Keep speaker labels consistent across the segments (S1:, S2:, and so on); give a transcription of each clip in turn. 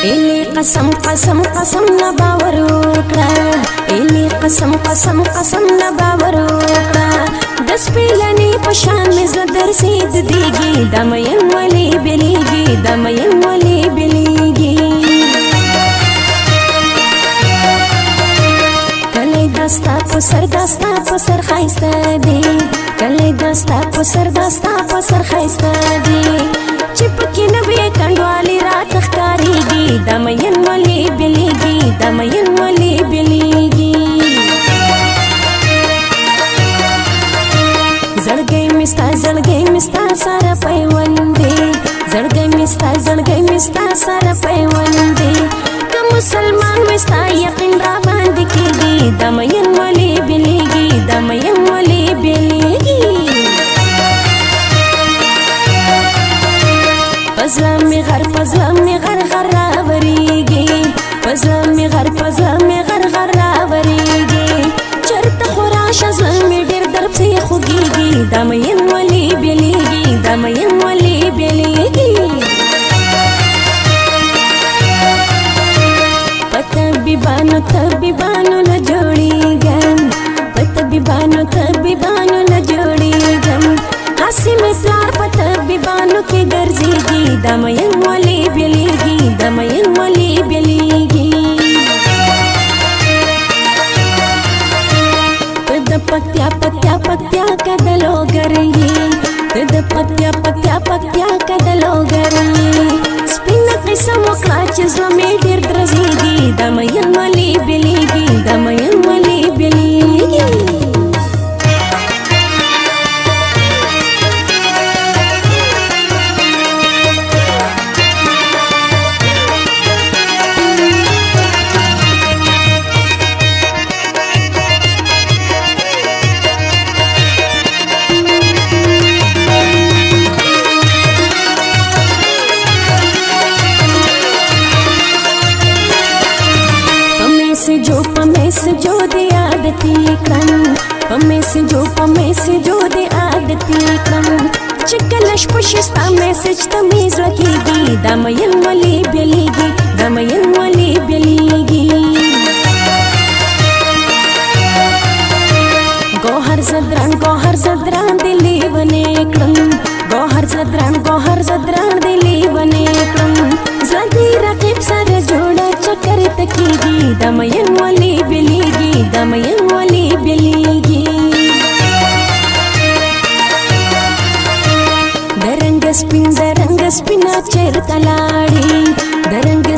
S1: इली कसम कसम कसम न बावर वकड़ा इली कसम कसम कसम न बावर वकड़ा दस पिलनी पशान में ज़दर सीध दीगी दमयन वाली बिलीगी दमयन वाली बिलीगी कले दस्ता पसर खाइस्ता दी कले दस्ता पसर खाइस्ता दी चिपकी नबी कंडवाली रात खकारीगी दमयन वाली बिलीगी दमयन वाली बिलीगी जड़ गई मिस्ता सारा पैवंदे जड़ गई मिस्ता सारा पैवंदे का मुसलमान मिस्ता यकीन रा बांध कीगी दमयन वाली बिलीगी दमयन वाली बिलीगी पज़ला में घर रावरीगी पज़ला में घर रावरीगी चरत खुराश अज़ल में डेर दर्ब से खुगीगी दमयन वाली बिलीगी दमयन वाली बिलीगी तबी बानो न जोड़ी गम तबी बानो न जोड़ी गम हंसी में प्यार तबी बानो के गर्जीगी दमयन वाली बिलीगी दमयन वाली बिलीगी पत्या कदलो गरही पत्या कदलो गरही स्पिन किस्म क्लाच ज़मीर डेर द्रजीगी दमयन वाली बिलीगी दमयन वाली बिलीगी पमें से जो दे आदती क्रम पमें से जो दे आदती क्रम चिकलश पुशिस्ता मैसेज तमीज रखेगी दमयन वाली बिलीगी दमयन वाली बिलीगी गोहर जदरान दिली बने क्रम गोहर जदरान दिली बने क्रम जदी रकीब सर जोड़ा चक्कर तकीगी दमयन वाली बिलीगी दमयन वाली बिलीगी दरंग स्पिना चेर तलाड़ी दरंग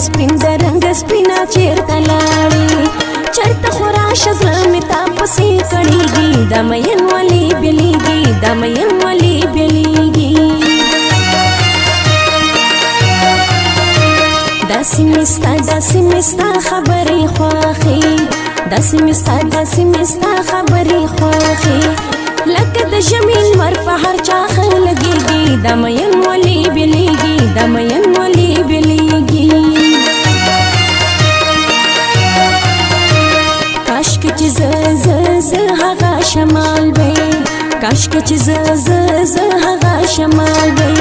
S1: स्पिना चेर तलाड़ी चरत खुराश में तापसी कड़ीगी दमयन वाली बिलीगी दमयन वाली बिलीगी दासी मिस्ता खबरी ख्वाखी दासी मिस्ता खबरी ख्वाखी लकद जमीन मर पहाड़ चाख लगेगी दमयन वाली बिलीगी दमयन वाली बिलीगी काश के चीज़ हगा शमाल बे काश के चीज़ हगा शमाल बे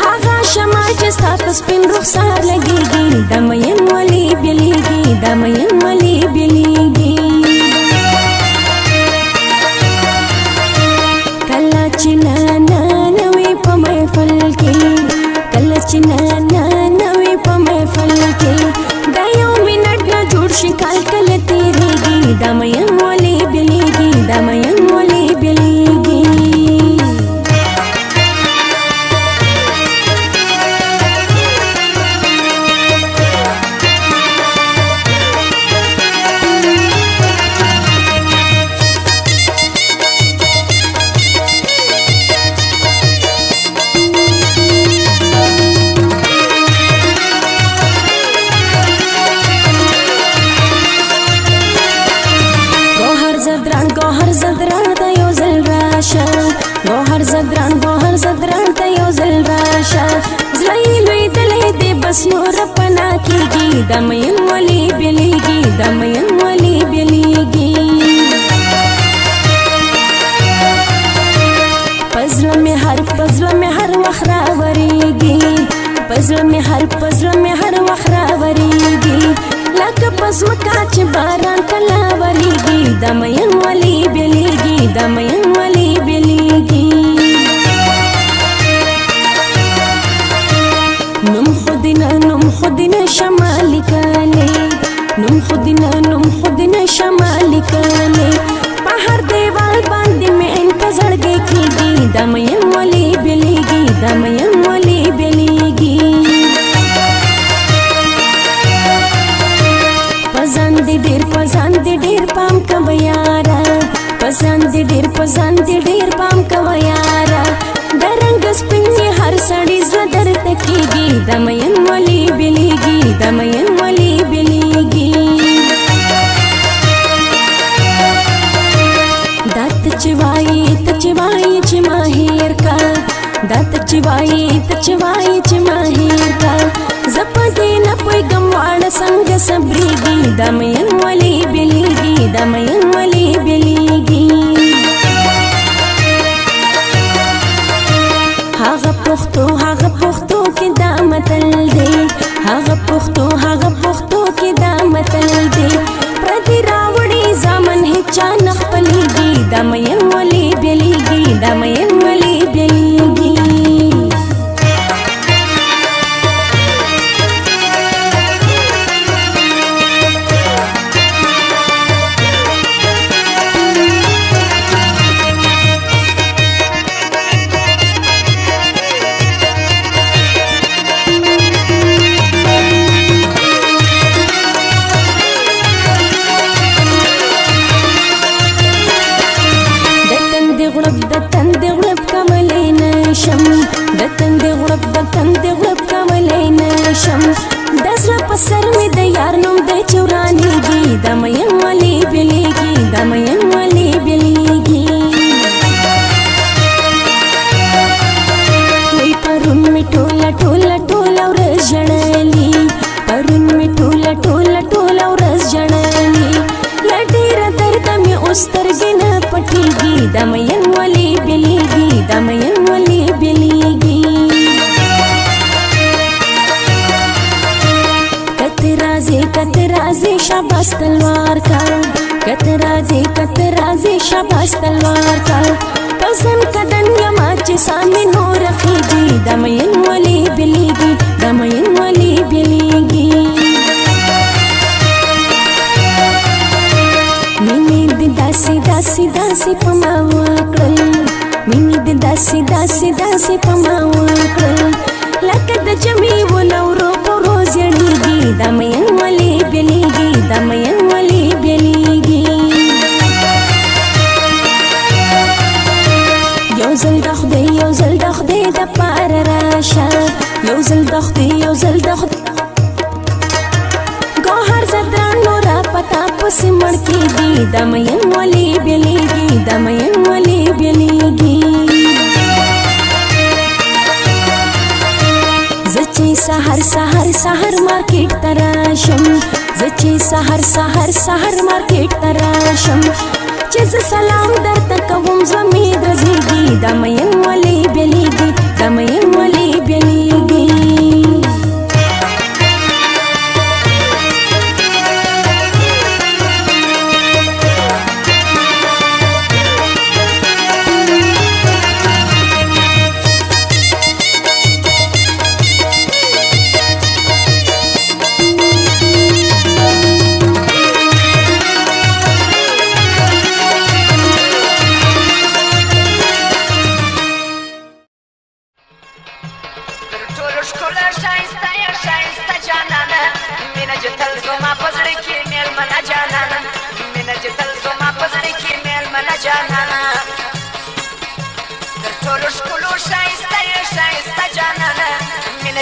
S1: हगा शमाल जिसका तस्पिन रुखसार लगेगी दमयन वाली बिलीगी दमयन वाली बिलीगी कला चिना नवी पमय फल की कला चिना नवी पमय फल की दयो मिनट न जुड़ शिकाल कल तेरेगी दमयन वाली बिलीगी दमयन वाली बिलीगी गोहर जदरान तयो जल राशा ज़लई दले दे बस नूर पना कीगी दमयन वाली बिलीगी दमयन वाली बिलीगी पज़ल में हर वखरा वरीगी पज़ल में हर वखरा वरी مین ولی بیلیږي دا مین ولی بیلیږي نوم خودینه شمال کاله نوم خودینه شمال کاله په هر دیوال باندې مې انتظار کېږي دا مین ولی بیلیږي دا مین ولی بیلیږي پزان دې ډېر پام کوه یاره پزان دې ډېر پام کوه یاره د رنګ سپین هر سړی زړه درته کېږي دا مین ولی بیلیږي دا مین ولی بیلیږي دا ته چې وایي چې ما هېر کا دا ته چې وایي چې ما هېر کا زه په دې نه پوهېږم واړه څنګه صبرېږي دا مین ولی بیلیږي دا مین ولی بیلیږي هغه پښتو کې دا متل دی هغه پښتو کې دا متل دی پردي راوړي زامن هیچا نه خپلېږي دا مین ولی بیلیږي دا مین ولی بیلیږي د تندې غړپ کولی نشم د تندې غړپ کولی نشم د زړه په سر مې د یار نوم دی چې ورانېږي دا مین ولی بیلیږي دا مین ولی بیلیږي وی پرون مې ټوله ورځ ژړلي پرون مې ټوله ورځ ژړلي له ډېره درده مې اوس سترګې نه پټېږي دا مین ولی بیلیږي دا مین ولی بیلیږي کته راځې شاباس تلوار کا کته راځې شاباس تلوار کا پسند کدن یما چې سامې نور خېږي دا مین ولی بیلیږي دا مین ولی بیلیږي مینې دې داسې په ما وکړل مینې دې داسې په ما وکړل لکه د جمعې ولورو په روز زړېږي دا مین ولی بیلیږي دا مین ولی بیلیږي یو ځل د خدای د پاره راشه یو ځل د خدای ګوهر زدرانو را پتا پسې مړ کېږي دا مین ولی بیلیږي دا مین ولی بیلیږي زه چې سحر مارکیټ ته راشم زه چې سحر مارکیټ ته راشم چې زه سلام درته کوم زړه مې درزېږي دا مین ولی بیلیږي دا مین ولی بیلیږي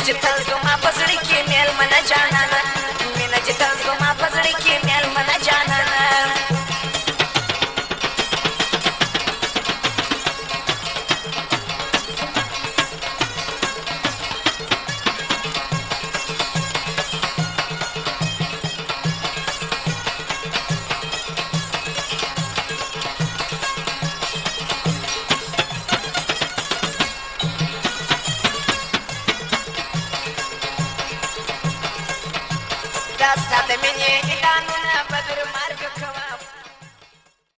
S2: جتل زما پزړی کې میل من جانانا مینا جتل زما پزړی کې میل من جانانا That's not the mini